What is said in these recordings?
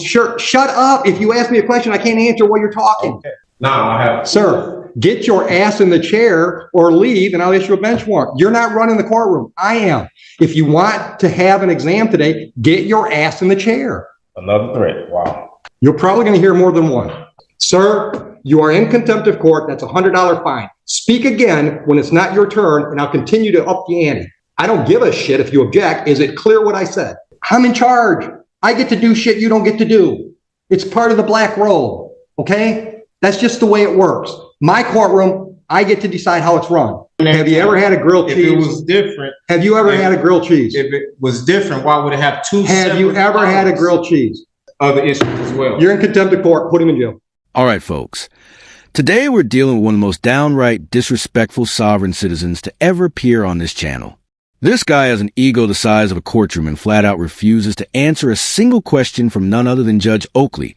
Sure, shut up. If you ask me a question, I can't answer while you're talking. Okay. Now I have. Sir, get your ass in the chair or leave and I'll issue a bench warrant. You're not running the courtroom. I am. If you want to have an exam today, get your ass in the chair. Another threat. Wow. You're probably going to hear more than one. Sir, you are in contempt of court. That's a $100 fine. Speak again when it's not your turn and I'll continue to up the ante. I don't give a shit if you object. Is it clear what I said? I'm in charge. I get to do shit you don't get to do. It's part of the black robe, okay? That's just the way it works. My courtroom, I get to decide how it's run. Have you ever had a grilled cheese? If it was different. Have you ever had a grilled cheese? If it was different, why would it have two Have you ever had a grilled cheese? Other issues as well. You're in contempt of court. Put him in jail. All right, folks. Today we're dealing with one of the most downright disrespectful sovereign citizens to ever appear on this channel. This guy has an ego the size of a courtroom and flat out refuses to answer a single question from none other than Judge Oakley,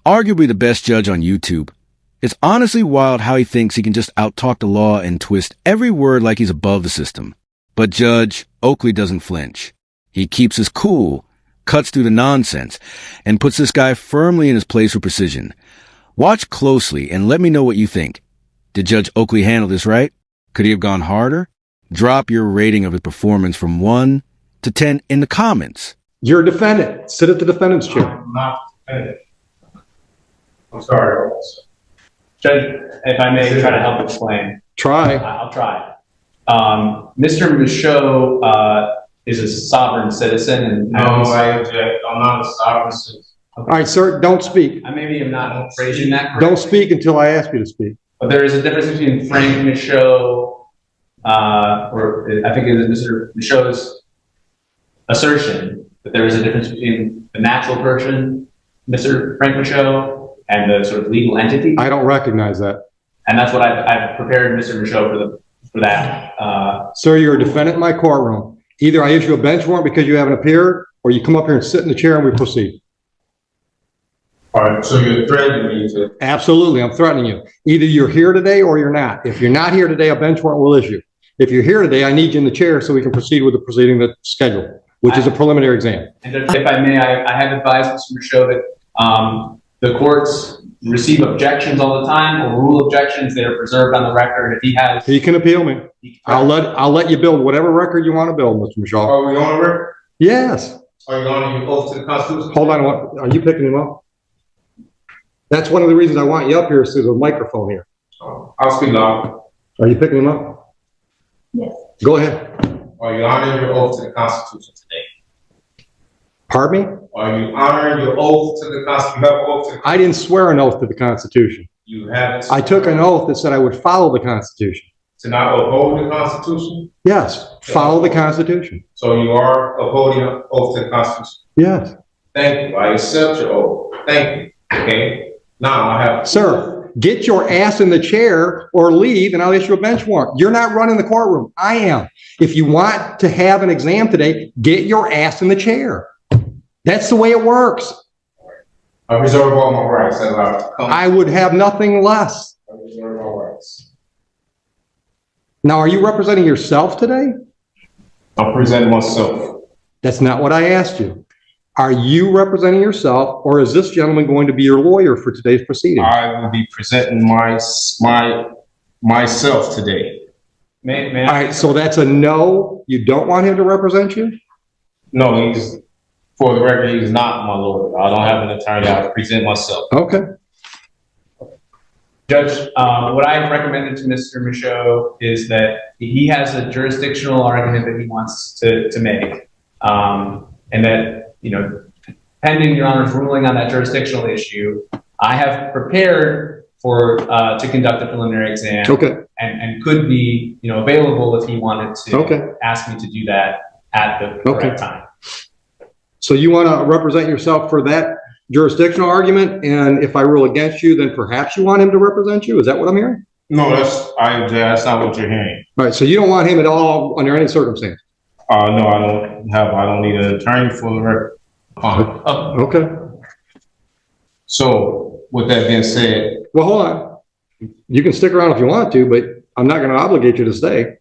arguably the best judge on YouTube. It's honestly wild how he thinks he can just out-talk the law and twist every word like he's above the system. But Judge Oakley doesn't flinch. He keeps his cool, cuts through the nonsense, and puts this guy firmly in his place with precision. Watch closely and let me know what you think. Did Judge Oakley handle this right? Could he have gone harder? Drop your rating of his performance from 1 to 10 in the comments. You're a defendant. Sit at the defendant's chair. I'm not defendant. I'm sorry. Judge, if I may try to help explain. Try. I'll try. Mr. Michaud is a sovereign citizen. And No, I object. I'm not a sovereign citizen. All right, sir, don't speak. I maybe am not phrasing that correctly. Don't speak until I ask you to speak. But there is a difference between Frank Michaud, or I think it is Mr. Michaud's assertion that there is a difference between the natural person, Mr. Frank Michaud, and the sort of legal entity. I don't recognize that. And that's what I've prepared Mr. Michaud for that. Sir, you're a defendant in my courtroom. Either I issue a bench warrant because you haven't appeared, or you come up here and sit in the chair and we proceed. All right, so you're threatening me to... Absolutely, I'm threatening you. Either you're here today or you're not. If you're not here today, a bench warrant will issue. If you're here today, I need you in the chair so we can proceed with the proceeding that's scheduled, which is a preliminary exam. And if I may, I have advised Mr. Michaud that the courts receive objections all the time, or rule objections that are preserved on the record. If he has... He can appeal me. I'll let you build whatever record you want to build, Mr. Michaud. Are we on a record? Yes. Are you on your oath to the Constitution? Hold on, what? Are you picking him up? That's one of the reasons I want you up here is there's a microphone here. I'll speak loud. Are you picking him up? Yes. Go ahead. Are you honoring your oath to the Constitution today? Pardon me? Are you honoring your oath to the Constitution? You have an oath to the I didn't swear an oath to the Constitution. You haven't. I took an oath that said I would follow the Constitution. To not uphold the Constitution? Yes, follow the Constitution. So you are upholding an oath to the Constitution? Yes. Thank you. I accept your oath. Thank you. Okay. Now I have... Sir, get your ass in the chair or leave and I'll issue a bench warrant. You're not running the courtroom. I am. If you want to have an exam today, get your ass in the chair. That's the way it works. I reserve all my rights. I would have nothing less. I reserve all rights. Now, are you representing yourself today? I'm presenting myself. That's not what I asked you. Are you representing yourself, or is this gentleman going to be your lawyer for today's proceeding? I will be presenting myself today. May All right, so that's a no. You don't want him to represent you? No, for the record, he's not my lawyer. I don't have an attorney. I present myself. Okay. Judge, what I've recommended to Mr. Michaud is that he has a jurisdictional argument that he wants to make, and that, you know, pending Your Honor's ruling on that jurisdictional issue, I have prepared to conduct a preliminary exam. Okay. And could be, you know, available if he wanted to ask me to do that at the correct time. So you want to represent yourself for that jurisdictional argument, and if I rule against you, then perhaps you want him to represent you? Is that what I'm hearing? No, that's not what you're hearing. All right, so you don't want him at all under any circumstance? No, I don't need an attorney for the record. Okay. So with that being said. Well, hold on. You can stick around if you want to, but I'm not going to obligate you to stay.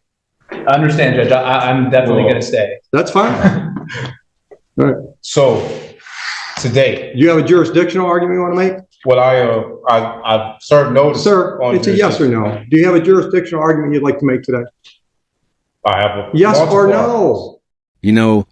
I understand, Judge. I'm definitely going to stay. That's fine. All right. So Today, Do you have a jurisdictional argument you want to make? well, I served notice. Sir, on it's a yes or no. Do you have a jurisdictional argument you'd like to make today? I have a Yes or multiple no? You know,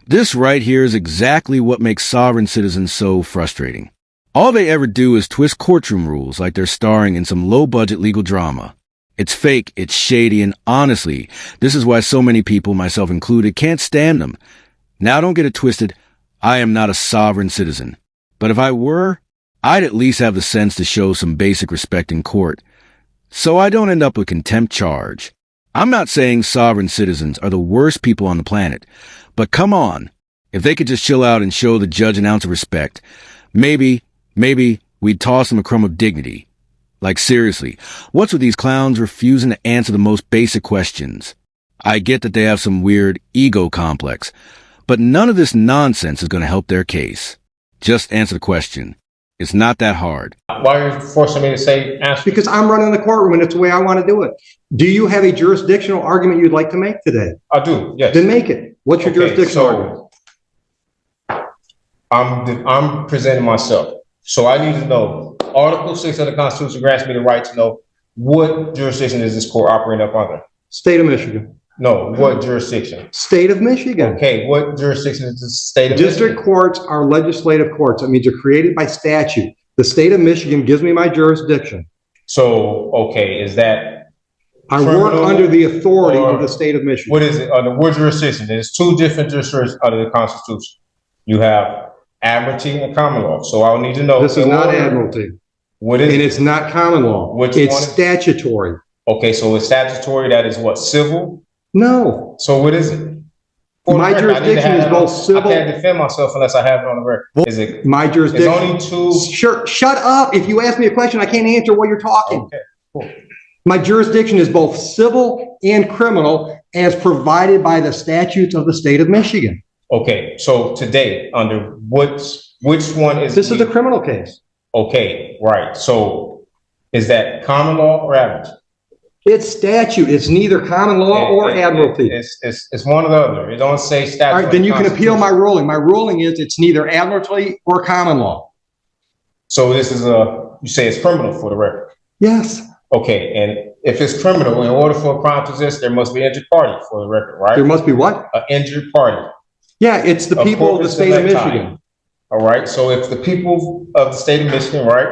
this right here is exactly what makes sovereign citizens so frustrating. All they ever do is twist courtroom rules like they're starring in some low-budget legal drama. It's fake, it's shady, and honestly, this is why so many people, myself included, can't stand them. Now don't get it twisted, I am not a sovereign citizen. But if I were, I'd at least have the sense to show some basic respect in court, so I don't end up with contempt charge. I'm not saying sovereign citizens are the worst people on the planet, but come on, if they could just chill out and show the judge an ounce of respect, maybe we'd toss them a crumb of dignity. Like seriously, what's with these clowns refusing to answer the most basic questions? I get that they have some weird ego complex, but none of this nonsense is going to help their case. Just answer the question. It's not that hard. Why are you forcing me to say answer? Because I'm running the courtroom and it's the way I want to do it. Do you have a jurisdictional argument you'd like to make today? I do, yes. Then make it. What's your jurisdictional argument? I'm presenting myself. So I need to know, Article 6 of the Constitution grants me the right to know what jurisdiction is this court operating up under? State of Michigan. No, what jurisdiction? State of Michigan. Okay, what jurisdiction is the state of District Michigan? courts are legislative courts. That means they're created by statute. The state of Michigan gives me my jurisdiction. So, okay, is that I work criminal under the authority or of the state of Michigan. what is it, under what jurisdiction? There's two different jurisdictions under the Constitution. You have admiralty and common law. So I'll need to know. This is not admiralty. What is And it? it's not common law. Which It's one? statutory. Okay, so it's statutory, that is what, civil? No. So what is it? For the My record, I need to jurisdiction have is it both on- civil- I can't defend myself unless I have it on the record. Is it, My it's jurisdiction. only two? Sure, shut up. If you ask me a question, I can't answer while you're talking. Okay, cool. My jurisdiction is both civil and criminal as provided by the statutes of the state of Michigan. Okay, so today, under which one is? This is a criminal case. Okay, right, so is that common law or admiralty? It's statute. It's neither common law or admiralty. It's one or the other. It don't say statute. All right, then you can appeal my ruling. My ruling is it's neither admiralty or common law. So this is you say it's criminal for the record. Yes, Okay, and if it's criminal, in order for a crime to exist, there must be an injured party for the record, there right? must be what? An injured party. Yeah, it's the A people of the corpus state of electi. Michigan. All right, so if the people of the state of Michigan, right?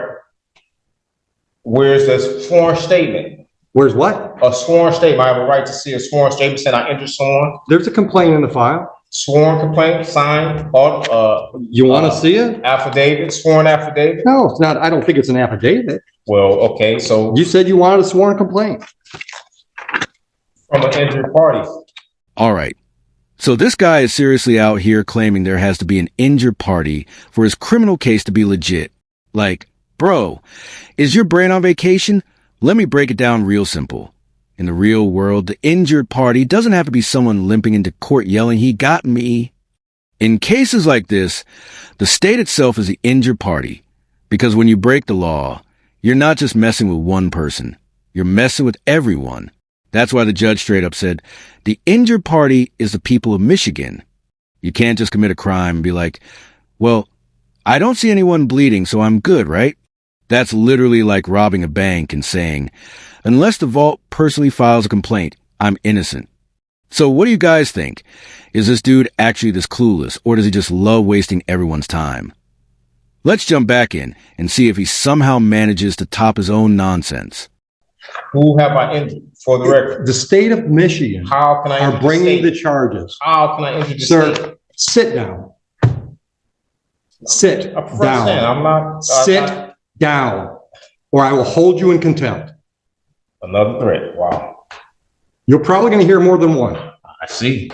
Where's the sworn statement? Where's what? A sworn statement. I have a right to see a sworn statement saying I injured someone. There's a complaint in the file. Sworn complaint, signed, You want to see it? affidavit, sworn affidavit. No, it's not. I don't think it's an affidavit. Well, okay, so You said you wanted a sworn complaint. from an injured party. All right. So this guy is seriously out here claiming there has to be an injured party for his criminal case to be legit. Like, bro, is your brain on vacation? Let me break it down real simple. In the real world, the injured party doesn't have to be someone limping into court yelling, "He got me." In cases like this, the state itself is the injured party. Because when you break the law, you're not just messing with one person. You're messing with everyone. That's why the judge straight up said, the injured party is the people of Michigan. You can't just commit a crime and be like, well, I don't see anyone bleeding, so I'm good, right? That's literally like robbing a bank and saying, unless the vault personally files a complaint, I'm innocent. So what do you guys think? Is this dude actually this clueless, or does he just love wasting everyone's time? Let's jump back in and see if he somehow manages to top his own nonsense. Who have I injured for the record? The state of Michigan How can I are injure bringing the the state? charges. How can I injure the state? Sir, sit down. Sit I prefer to stand. down. I'm not. Sit down, or I will hold you in contempt. Another threat. Wow. You're probably going to hear more than one. All I see.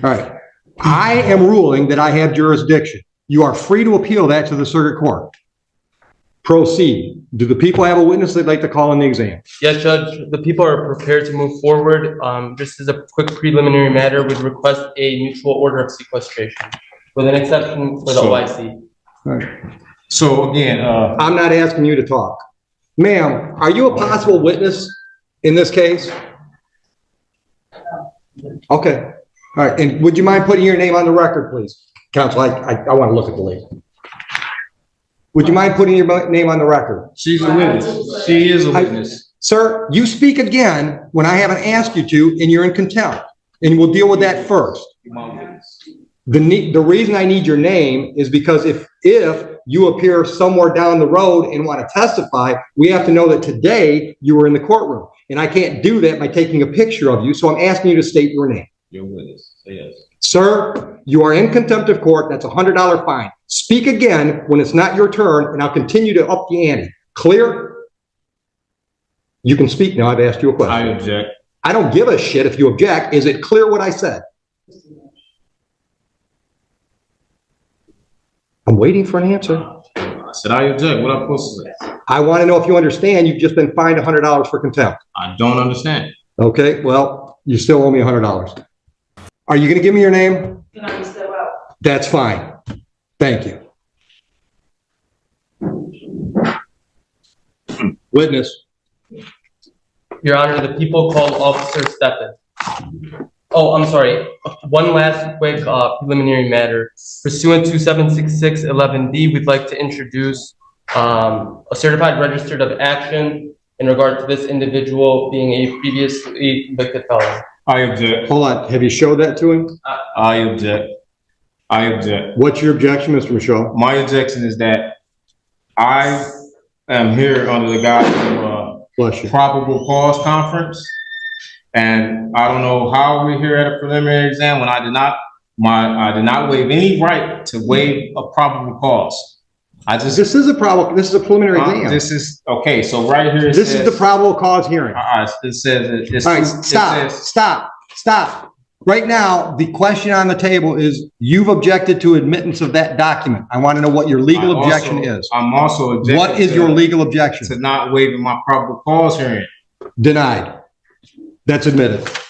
right. I am ruling that I have jurisdiction. You are free to appeal that to the circuit court. Proceed. Do the people have a witness they'd like to call in the exam? Yes, Judge, the people are prepared to move forward. Just as a quick preliminary matter, we'd request a mutual order of sequestration with an exception for the So- OIC. All right. So again, I'm not asking you to talk. Ma'am, are you a possible witness in this case? Okay. All right. And would you mind putting your name on the record, please? Counsel, I want to look at the lady. Would you mind putting your name on the record? She's a witness. She is a witness. Sir, you speak again when I haven't asked you to, and you're in contempt. And we'll deal with that first. The reason I need your name is because if you appear somewhere down the road and want to testify, we have to know that today you were in the courtroom. And I can't do that by taking a picture of you, so I'm asking you to state your name. Your witness. Yes. Sir, you are in contempt of court. That's a $100 fine. Speak again when it's not your turn, and I'll continue to up the ante. Clear? You can speak now. I've asked you a question. I object. I don't give a shit if you object. Is it clear what I said? I'm waiting for an answer. I said I object. What am I supposed to say? I want to know if you understand you've just been fined $100 for contempt. I don't understand. Okay, well, you still owe me $100. Are you going to give me your name? No, you still will. That's fine. Thank you. Witness. Your Honor, the people called Officer Steppen. Oh, I'm sorry. One last quick preliminary matter. Pursuant to 76611D, we'd like to introduce a certified registered of action in regard to this individual being a previously convicted felon. I object. Hold on. Have you showed that to him? I object. I object. What's your objection, Mr. Michaud? My objection is that I am here under the guise of Bless you. probable cause conference. And I don't know how we're here at a preliminary exam when I did not waive any right to waive a probable cause. This is a preliminary exam. This is, okay, so right here. This is the probable cause hearing. It says. All right, stop. Right now, the question on the table is, you've objected to admittance of that document. I want to know what your legal objection is. I'm also objecting. What is your legal objection? To not waiving my probable cause hearing. Denied. That's admitted.